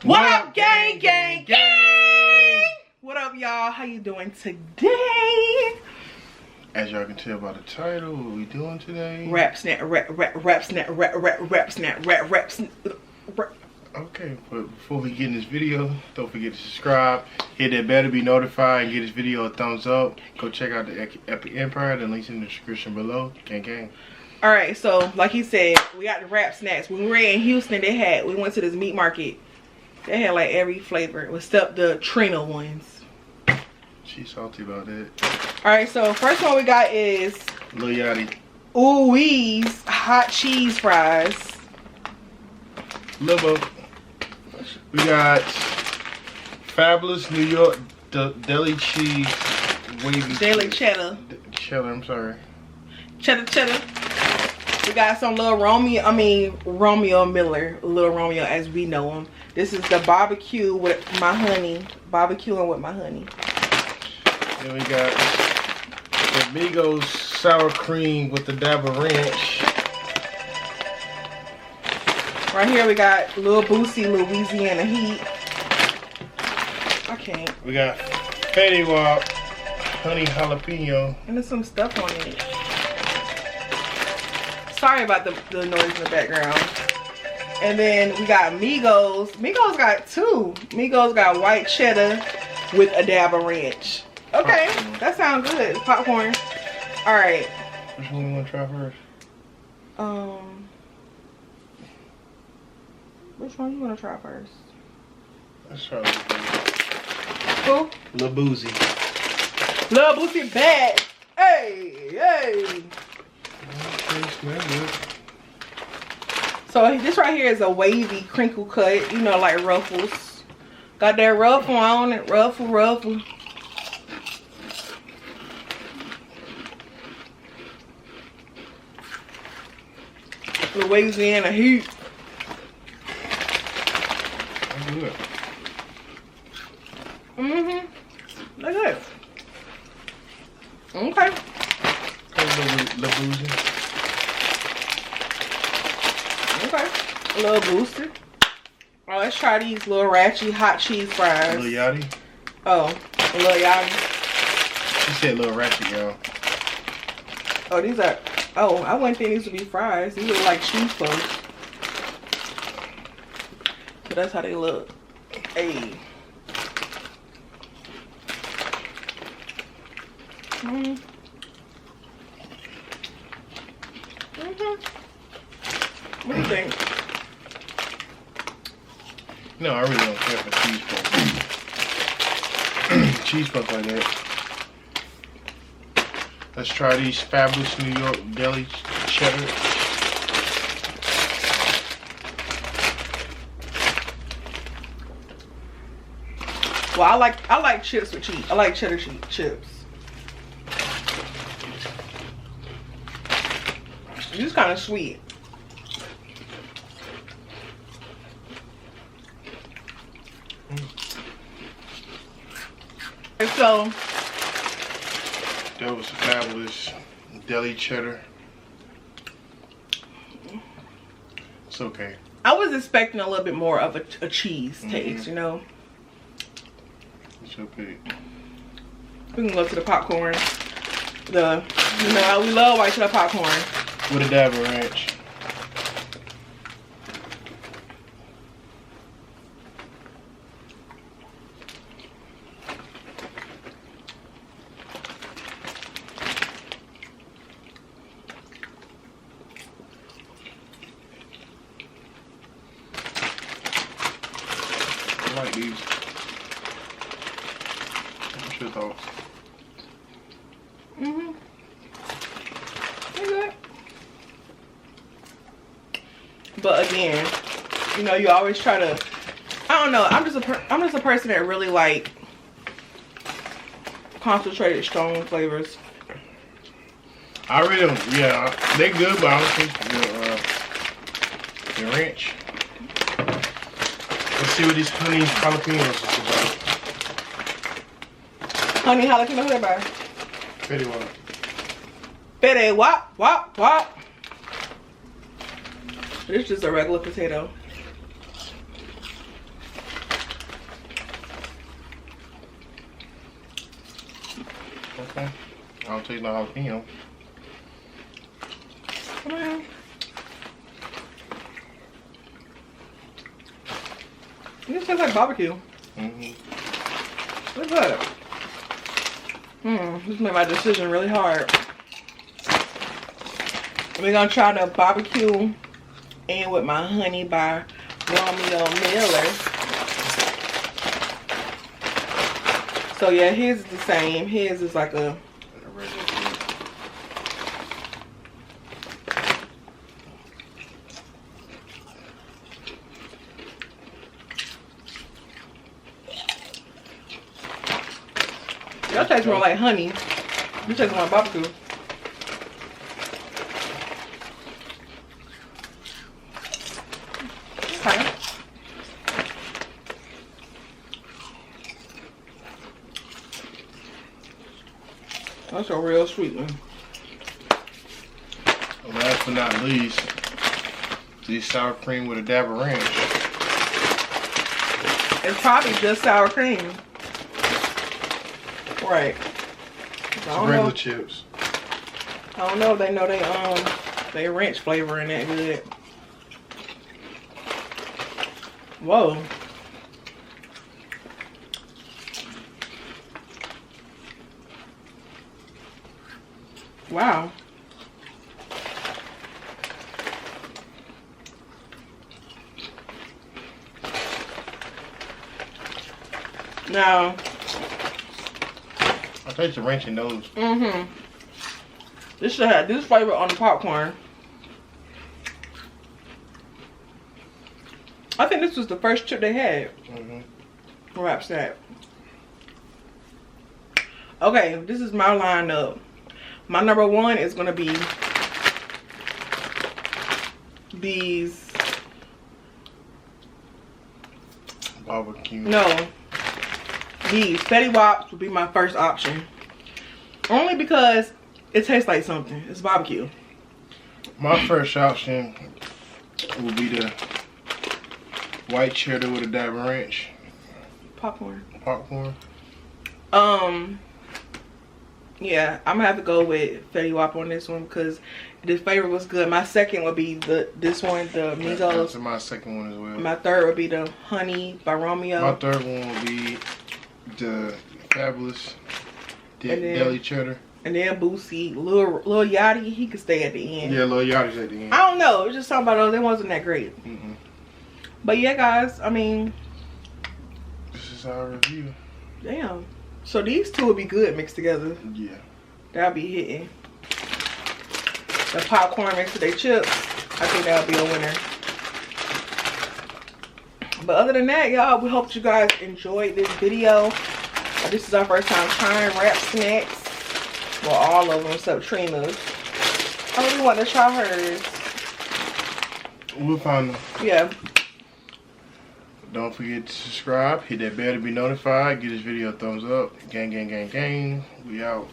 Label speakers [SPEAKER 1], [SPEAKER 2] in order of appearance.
[SPEAKER 1] What up, gang, gang, gang? What up, y'all? How you doing today?
[SPEAKER 2] As y'all can tell by the title, what we doing today?
[SPEAKER 1] Rap snap, rap snap.
[SPEAKER 2] Okay, but before we get in this video, don't forget to subscribe, hit that bell to be notified, and give this video a thumbs up. Go check out the Epic Empire. The link's in the description below. Gang, gang.
[SPEAKER 1] All right, so like he said, we got the rap snacks. When we were in Houston, we went to this meat market. They had like every flavor except the Trina ones.
[SPEAKER 2] She's salty about that.
[SPEAKER 1] All right, so first one we got is
[SPEAKER 2] Lil Yachty.
[SPEAKER 1] Ooh-wee's hot cheese fries.
[SPEAKER 2] Libo. We got Fabulous New York deli cheese wavy.
[SPEAKER 1] Daily cheddar.
[SPEAKER 2] Cheddar, I'm sorry.
[SPEAKER 1] Cheddar. We got some little Romeo Miller, little Romeo as we know him. This is the barbecue with my honey. Barbecuing with my honey.
[SPEAKER 2] Then we got the Migos sour cream with the dab of ranch.
[SPEAKER 1] Right here we got Lil Boosie Louisiana Heat. I can't.
[SPEAKER 2] We got Fetty Wap honey jalapeno.
[SPEAKER 1] And there's some stuff on it. Sorry about the noise in the background. And then we got Migos. Migos got two. Migos got white cheddar with a dab of ranch. Okay, that sounds good. Popcorn. All right.
[SPEAKER 2] Which one you want to try first?
[SPEAKER 1] Which one you want to try first?
[SPEAKER 2] Let's try Lil Boozy.
[SPEAKER 1] Who?
[SPEAKER 2] Lil Boozy.
[SPEAKER 1] Lil Boozy bad. Hey.
[SPEAKER 2] Okay, smell good.
[SPEAKER 1] So this right here is a wavy crinkle cut. You know, like ruffles. Got that ruffle on it. Ruffle. Louisiana Heat.
[SPEAKER 2] Good.
[SPEAKER 1] Look good. Okay.
[SPEAKER 2] Lil Boozy.
[SPEAKER 1] Okay. A little booster. All right, let's try these little ratchet hot cheese fries.
[SPEAKER 2] Lil Yachty.
[SPEAKER 1] Oh, a Lil Yachty.
[SPEAKER 2] She said Lil Ratchet, y'all.
[SPEAKER 1] Oh, these are. Oh, I wouldn't think these would be fries. These look like cheese puffs. So that's how they look. Hey. What do you think?
[SPEAKER 2] No, I really don't care for cheese puffs. Cheese puffs like that. Let's try these Fabulous New York deli cheddar.
[SPEAKER 1] Well, I like chips with cheese. I like cheddar chips. This is kind of sweet. And so
[SPEAKER 2] that was Fabulous deli cheddar. It's okay.
[SPEAKER 1] I was expecting a little bit more of a cheese taste, you know.
[SPEAKER 2] It's okay.
[SPEAKER 1] We can go to the popcorn. We love white cheddar popcorn.
[SPEAKER 2] With a dab of ranch. I like these. What's your thoughts?
[SPEAKER 1] They're good. But again, you know, you always try to. I don't know. I'm just a person that really like concentrated, strong flavors.
[SPEAKER 2] I really don't. Yeah, they're good, but I don't think the ranch. Let's see what these honey jalapenos is about.
[SPEAKER 1] Honey jalapeno flavor.
[SPEAKER 2] Fetty Wap.
[SPEAKER 1] Fetty Wap. This is just a regular potato.
[SPEAKER 2] Okay. I don't taste no jalapeno.
[SPEAKER 1] Come on. This tastes like barbecue. What's that? This made my decision really hard. We're gonna try the barbecue and with my honey by Romeo Miller. So yeah, his is the same. His is like a regular chip. That tastes more like honey. This tastes more like barbecue. Okay. That's a real sweet one.
[SPEAKER 2] Last but not least, the sour cream with a dab of ranch.
[SPEAKER 1] It's probably just sour cream. Right.
[SPEAKER 2] It's regular chips.
[SPEAKER 1] I don't know if they know they ranch flavor in that good. Whoa. Wow. Now,
[SPEAKER 2] I taste the ranch in those.
[SPEAKER 1] This should have this flavor on the popcorn. I think this was the first chip they had. Wraps that. Okay, this is my lineup. My number one is gonna be these.
[SPEAKER 2] Barbecue.
[SPEAKER 1] No. These Fetty Wops would be my first option. Only because it tastes like something. It's barbecue.
[SPEAKER 2] My first option will be the white cheddar with a dab of ranch.
[SPEAKER 1] Popcorn. Yeah, I'm gonna have to go with Fetty Wap on this one because the flavor was good. My second would be this one, the Migos.
[SPEAKER 2] That's my second one as well.
[SPEAKER 1] My third would be the Honey by Romeo.
[SPEAKER 2] My third one would be the Fabulous Deli Cheddar.
[SPEAKER 1] And then Boosie, Lil Yachty, he could stay at the end.
[SPEAKER 2] Yeah, Lil Yachty's at the end.
[SPEAKER 1] I don't know. It's just something about those. It wasn't that great. But yeah, guys. I mean,
[SPEAKER 2] this is our review.
[SPEAKER 1] Damn. So these two would be good mixed together.
[SPEAKER 2] Yeah.
[SPEAKER 1] That'll be hitting. The popcorn mixed with their chips. I think that'll be a winner. But other than that, y'all, we hope you guys enjoyed this video. This is our first time trying wrap snacks. Well, all of them except Trina's. I really want to try hers.
[SPEAKER 2] We'll find them.
[SPEAKER 1] Yeah.
[SPEAKER 2] Don't forget to subscribe. Hit that bell to be notified. Give this video a thumbs up. Gang, gang, gang, gang. We out.